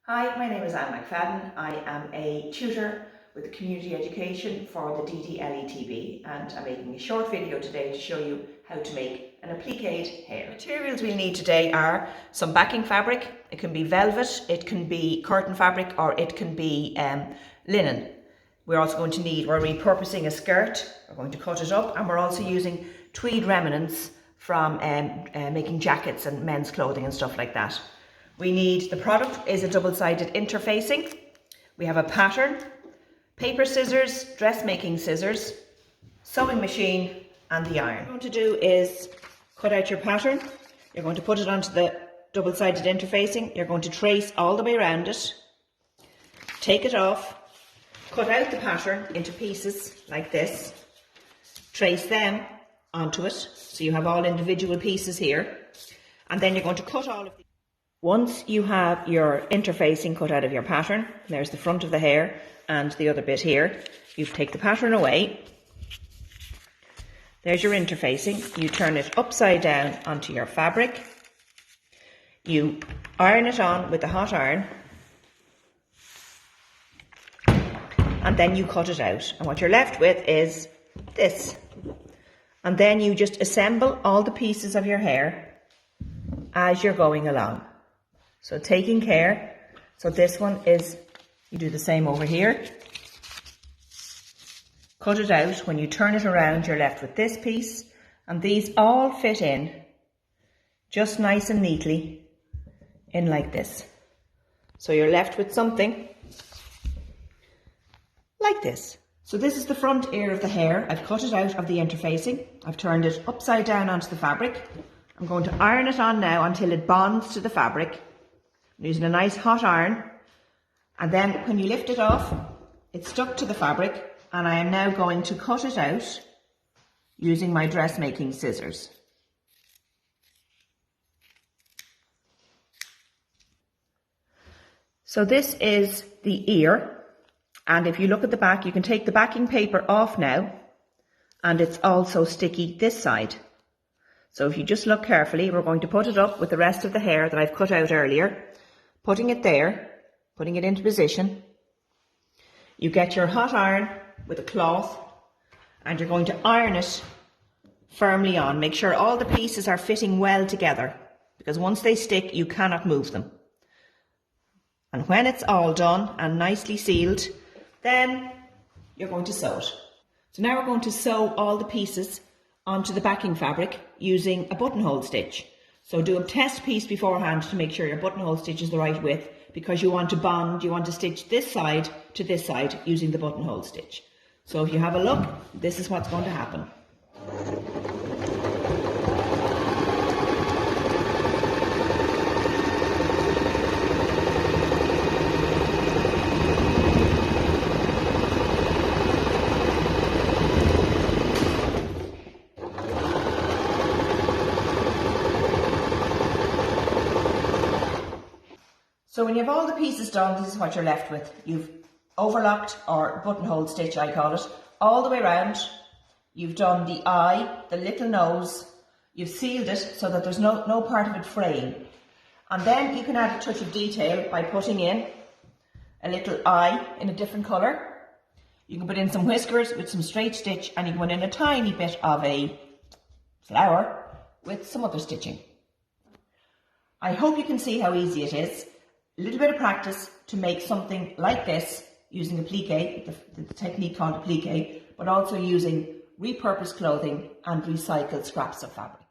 Hi, my name is Anne McFadden. I am a tutor with community education for the DDLETB, and I'm making a short video today to show you how to make an applique hair. Materials we'll need today are some backing fabric. It can be velvet, it can be curtain fabric, or it can be linen. We're also going to we're repurposing a skirt. We're going to cut it up, and we're also using tweed remnants from making jackets and men's clothing and stuff like that. We need, the product is a double-sided interfacing. We have a pattern, paper scissors, dressmaking scissors, sewing machine, and the iron. What you're going to do is cut out your pattern. You're going to put it onto the double-sided interfacing. You're going to trace all the way around it, take it off, cut out the pattern into pieces like this, trace them onto it, so you have all individual pieces here, and then you're going to cut all of these. Once you have your interfacing cut out of your pattern, there's the front of the hair and the other bit here, you take the pattern away. There's your interfacing. You turn it upside down onto your fabric. You iron it on with a hot iron, and then you cut it out. And what you're left with is this. And then you just assemble all the pieces of your hair as you're going along. So taking care, so this one is, you do the same over here. Cut it out. When you turn it around, you're left with this piece, and these all fit in just nice and neatly in like this. So you're left with something like this. So this is the front ear of the hair. I've cut it out of the interfacing. I've turned it upside down onto the fabric. I'm going to iron it on now until it bonds to the fabric. I'm using a nice hot iron, and then when you lift it off, it's stuck to the fabric, and I am now going to cut it out using my dressmaking scissors. So this is the ear, and if you look at the back, you can take the backing paper off now, and it's also sticky this side. So if you just look carefully, we're going to put it up with the rest of the hair that I've cut out earlier. Putting it there, putting it into position. You get your hot iron with a cloth, and you're going to iron it firmly on. Make sure all the pieces are fitting well together, because once they stick, you cannot move them. And when it's all done and nicely sealed, then you're going to sew it. So now we're going to sew all the pieces onto the backing fabric using a buttonhole stitch. So do a test piece beforehand to make sure your buttonhole stitch is the right width, because you want to bond, you want to stitch this side to this side using the buttonhole stitch. So if you have a look, this is what's going to happen. So when you have all the pieces done, this is what you're left with. You've overlocked, or buttonhole stitch I call it, all the way around. You've done the eye, the little nose, you've sealed it so that there's no part of it fraying. And then you can add a touch of detail by putting in a little eye in a different colour. You can put in some whiskers with some straight stitch, and you can put in a tiny bit of a flower with some other stitching. I hope you can see how easy it is. A little bit of practice to make something like this using applique, the technique called applique, but also using repurposed clothing and recycled scraps of fabric.